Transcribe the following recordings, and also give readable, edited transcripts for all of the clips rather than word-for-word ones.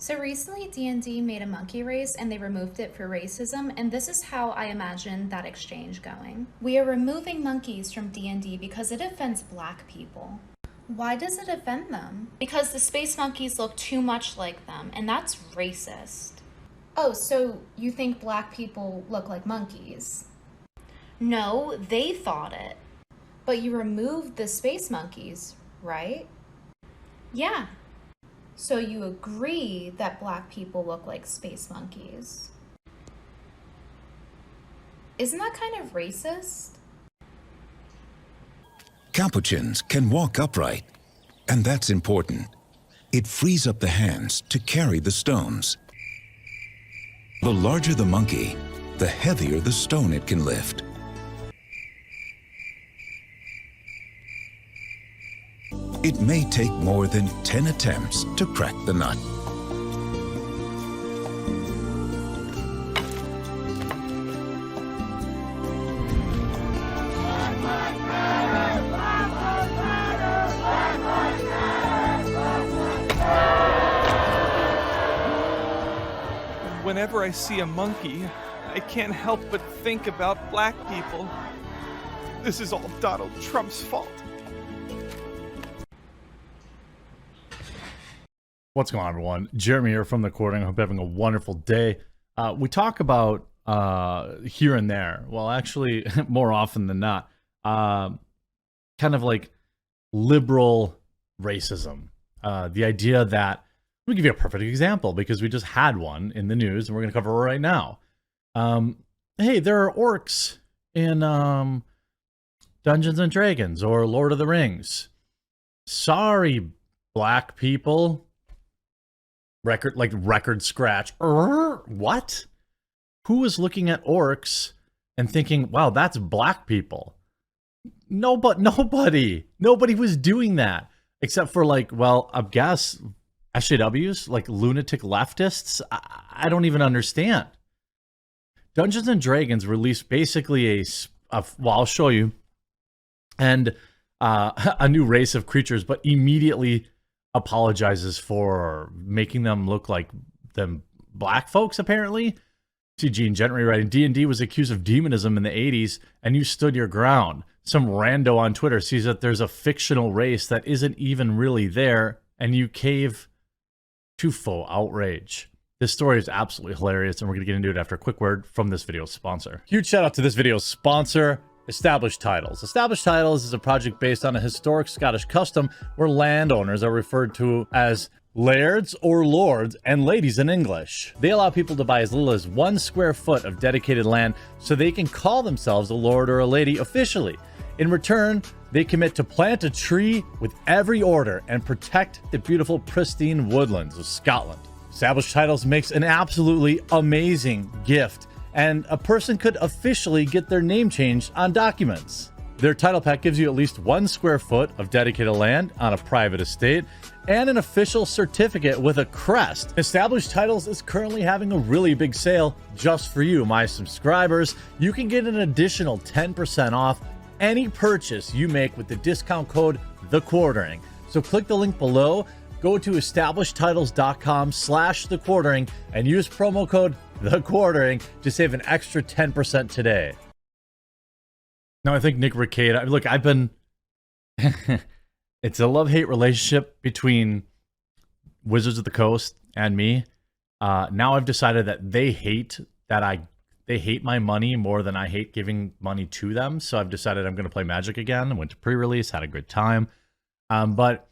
So recently D&D made a monkey race and they removed it for racism, and this is how I imagine that exchange going. We are removing monkeys from D&D because it offends black people. Why does it offend them? Because the space monkeys look too much like them, and that's racist. Oh, so you think black people look like monkeys? No, they thought it. But you removed the space monkeys, right? Yeah. So you agree that black people look like space monkeys. Isn't that kind of racist? Capuchins can walk upright, and that's important. It frees up the hands to carry the stones. The larger the monkey, the heavier the stone it can lift. It may take more than 10 attempts to crack the nut. Whenever I see a monkey, I can't help but think about black people. This is all Donald Trump's fault. What's going on, everyone? Jeremy here from the Quartering. I hope you're having a wonderful day. We talk about here and there, well, actually, more often than not, kind of like liberal racism. The idea that, let me give you a perfect example because we just had one in the news and we're going to cover it right now. Hey, there are orcs in Dungeons and Dragons or Lord of the Rings. Sorry, black people. Record scratch. What? Who was looking at orcs and thinking, wow, that's black people? No, but nobody was doing that except for like, well, I guess SJWs, like lunatic leftists. I don't even understand. Dungeons and Dragons released basically well, I'll show you, and a new race of creatures, but immediately apologizes for making them look like them black folks, apparently. See Gene Gentry writing, D&D was accused of demonism in the 80s, and you stood your ground. Some rando on Twitter sees that there's a fictional race that isn't even really there, and you cave to faux outrage. This story is absolutely hilarious, and we're going to get into it after a quick word from this video's sponsor. Huge shout out to this video's sponsor, Established Titles. Established Titles is a project based on a historic Scottish custom where landowners are referred to as lairds or lords and ladies in English. They allow people to buy as little as 1 square foot of dedicated land so they can call themselves a lord or a lady officially. In return, they commit to plant a tree with every order and protect the beautiful, pristine woodlands of Scotland. Established Titles makes an absolutely amazing gift, and a person could officially get their name changed on documents. Their title pack gives you at least 1 square foot of dedicated land on a private estate and an official certificate with a crest. Established Titles is currently having a really big sale just for you, my subscribers. You can get an additional 10% off any purchase you make with the discount code TheQuartering. So click the link below, go to establishedtitles.com/TheQuartering and use promo code TheQuartering to save an extra 10% today. Now, I think Nick Rekieta, look, I've been, it's a love-hate relationship between Wizards of the Coast and me. Now I've decided that they hate my money more than I hate giving money to them. So I've decided I'm going to play Magic again. I went to pre-release, had a good time. But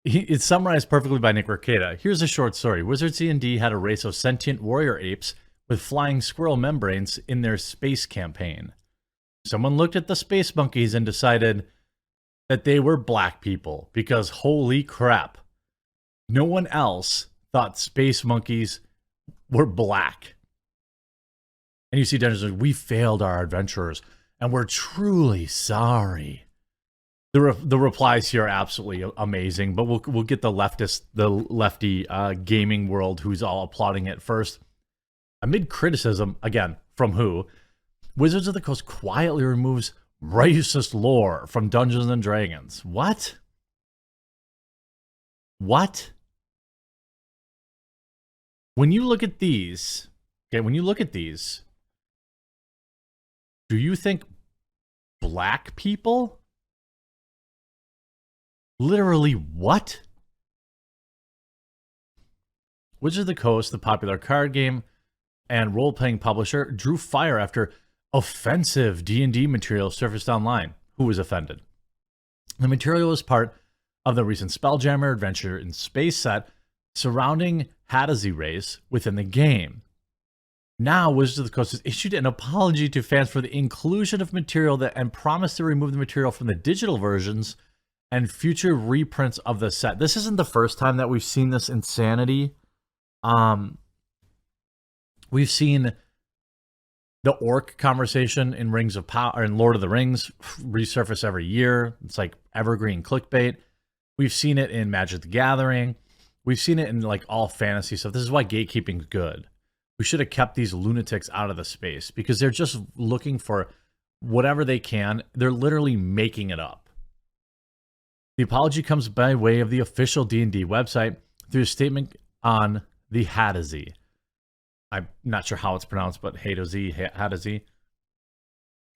it's summarized perfectly by Nick Rekieta. Here's a short story. Wizards D&D had a race of sentient warrior apes with flying squirrel membranes in their space campaign. Someone looked at the space monkeys and decided that they were black people because holy crap, no one else thought space monkeys were black. And you see Dungeons, we failed our adventurers and we're truly sorry. The replies here are absolutely amazing, but we'll get the lefty gaming world who's all applauding it first. Amid criticism, again, from who? Wizards of the Coast quietly removes racist lore from Dungeons and Dragons. What? What? When you look at these, okay, when you look at these, do you think black people? Literally what? Wizards of the Coast, the popular card game and role-playing publisher, drew fire after offensive D&D material surfaced online. Who was offended? The material was part of the recent Spelljammer Adventure in Space set surrounding Hadazee race within the game. Now, Wizards of the Coast has issued an apology to fans for the inclusion of material and promised to remove the material from the digital versions and future reprints of the set. This isn't the first time that we've seen this insanity. We've seen the orc conversation in Rings of Power, or in Lord of the Rings, resurface every year. It's like evergreen clickbait. We've seen it in Magic the Gathering. We've seen it in like all fantasy stuff. This is why gatekeeping's good. We should have kept these lunatics out of the space because they're just looking for whatever they can. They're literally making it up. The apology comes by way of the official D&D website through a statement on the Hadazee. I'm not sure how it's pronounced, but Hadazee.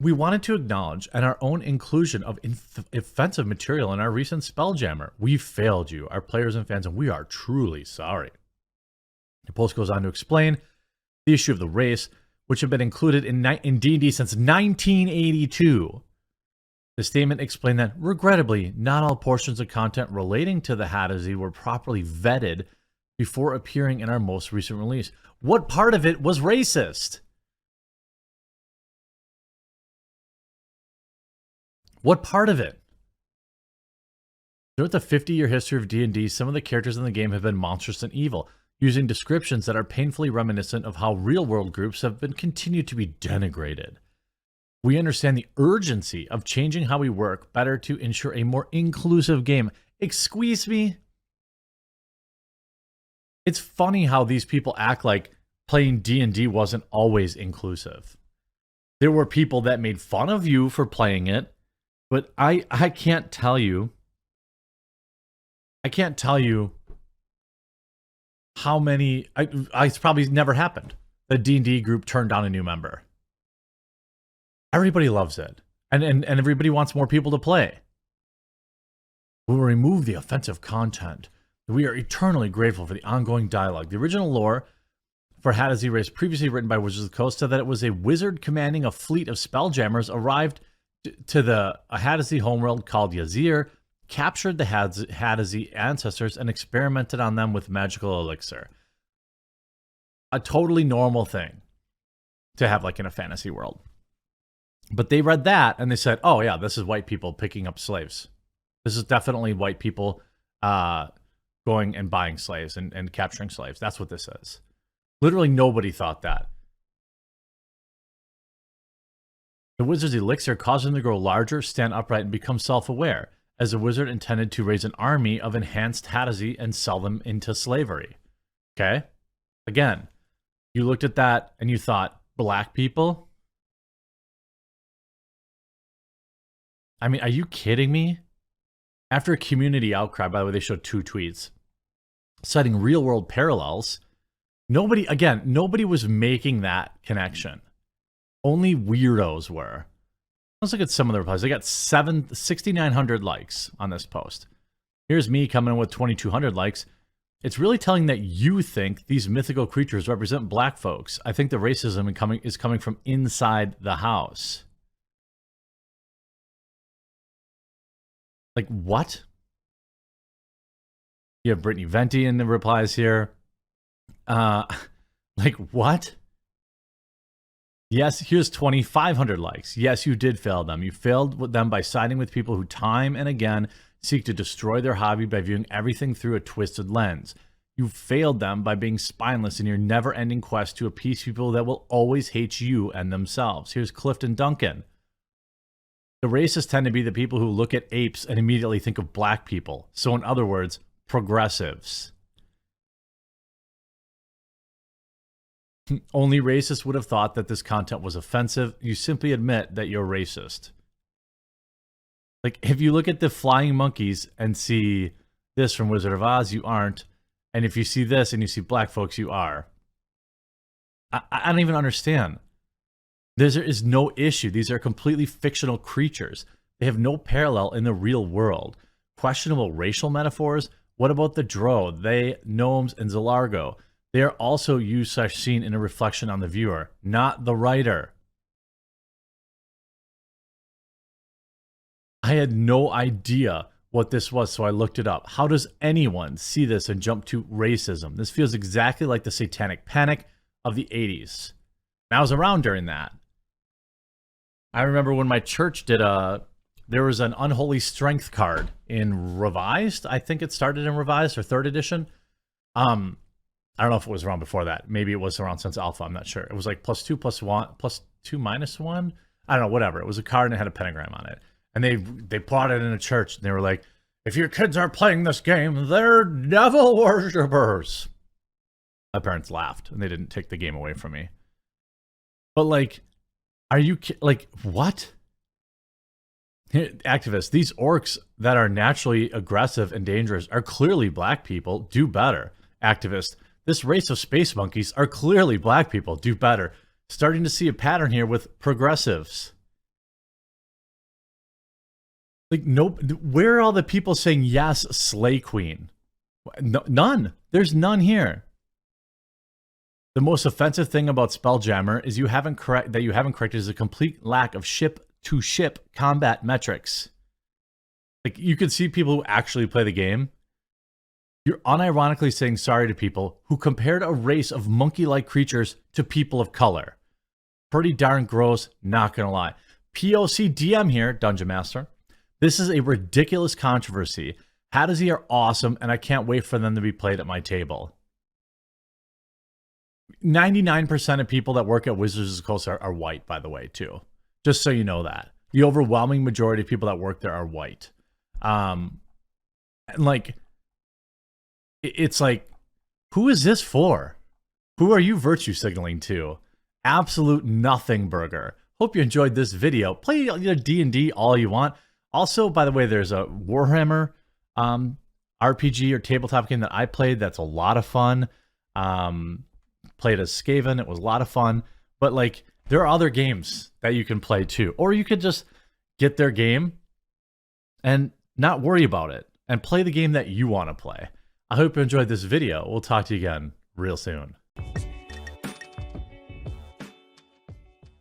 We wanted to acknowledge and our own inclusion of offensive material in our recent Spelljammer. We failed you, our players and fans, and we are truly sorry. The post goes on to explain the issue of the race, which had been included in D&D since 1982. The statement explained that, regrettably, not all portions of content relating to the Hadazee were properly vetted before appearing in our most recent release. What part of it was racist? What part of it? Throughout the 50-year history of D&D, some of the characters in the game have been monstrous and evil, using descriptions that are painfully reminiscent of how real-world groups have been continued to be denigrated. We understand the urgency of changing how we work better to ensure a more inclusive game. Excuse me? It's funny how these people act like playing D&D wasn't always inclusive. There were people that made fun of you for playing it, but I can't tell you. I can't tell you how many. It's probably never happened. The D&D group turned down a new member. Everybody loves it, and everybody wants more people to play. We will remove the offensive content. We are eternally grateful for the ongoing dialogue. The original lore for Hadazee Race, previously written by Wizards of the Coast, said that it was a wizard commanding a fleet of spelljammers arrived to a Hadazee homeworld called Yazir, captured the Hadazee ancestors, and experimented on them with magical elixir. A totally normal thing to have like in a fantasy world. But they read that and they said, oh yeah, this is white people picking up slaves. This is definitely white people going and buying slaves and capturing slaves. That's what this is. Literally nobody thought that. The wizard's elixir caused him to grow larger, stand upright, and become self-aware, as the wizard intended to raise an army of enhanced Hadazee and sell them into slavery. Okay? Again, you looked at that and you thought, black people? I mean, are you kidding me? After a community outcry, by the way, they showed 2 tweets, citing real-world parallels. Nobody was making that connection. Only weirdos were. Let's look at some of the replies. They got 6,900 likes on this post. Here's me coming in with 2,200 likes. It's really telling that you think these mythical creatures represent black folks. I think the racism is coming from inside the house. Like, what? You have Brittany Venti in the replies here. Like, what? Yes, here's 2,500 likes. Yes, you did fail them. You failed with them by siding with people who time and again seek to destroy their hobby by viewing everything through a twisted lens. You failed them by being spineless in your never-ending quest to appease people that will always hate you and themselves. Here's Clifton Duncan. The racists tend to be the people who look at apes and immediately think of black people. So in other words, progressives. Only racists would have thought that this content was offensive. You simply admit that you're racist. Like, if you look at the flying monkeys and see this from Wizard of Oz, you aren't. And if you see this and you see black folks, you are. I don't even understand. There is no issue. These are completely fictional creatures. They have no parallel in the real world. Questionable racial metaphors? What about the Drow, they, gnomes, and Zelargo? They are also used such seen in a reflection on the viewer, not the writer. I had no idea what this was, so I looked it up. How does anyone see this and jump to racism? This feels exactly like the Satanic Panic of the 80s. And I was around during that. I remember when my church did there was an Unholy Strength card in Revised. I think it started in Revised or 3rd edition. I don't know if it was around before that. Maybe it was around since Alpha. I'm not sure. It was like +2 +1 +2 -1. I don't know, whatever. It was a card and it had a pentagram on it. And they brought it in a church and they were like, if your kids aren't playing this game, they're devil worshippers. My parents laughed and they didn't take the game away from me. But like, are you like, what? Activists, these orcs that are naturally aggressive and dangerous are clearly black people. Do better. Activists, this race of space monkeys are clearly black people. Do better. Starting to see a pattern here with progressives. Like, nope. Where are all the people saying yes, Slay Queen? No, none. There's none here. The most offensive thing about Spelljammer is you haven't corrected is a complete lack of ship-to-ship combat metrics. Like, you could see people who actually play the game. You're unironically saying sorry to people who compared a race of monkey-like creatures to people of color. Pretty darn gross, not gonna lie. POC DM here, Dungeon Master. This is a ridiculous controversy. Hadazee are awesome, and I can't wait for them to be played at my table. 99% of people that work at Wizards of the Coast are white, by the way, too. Just so you know that. The overwhelming majority of people that work there are white. And like, it's like, who is this for? Who are you virtue signaling to? Absolute nothing burger. Hope you enjoyed this video. Play your D&D all you want. Also, by the way, there's a Warhammer RPG or tabletop game that I played that's a lot of fun. Played as Skaven. It was a lot of fun. But like, there are other games that you can play too. Or you could just get their game and not worry about it and play the game that you want to play. I hope you enjoyed this video. We'll talk to you again real soon.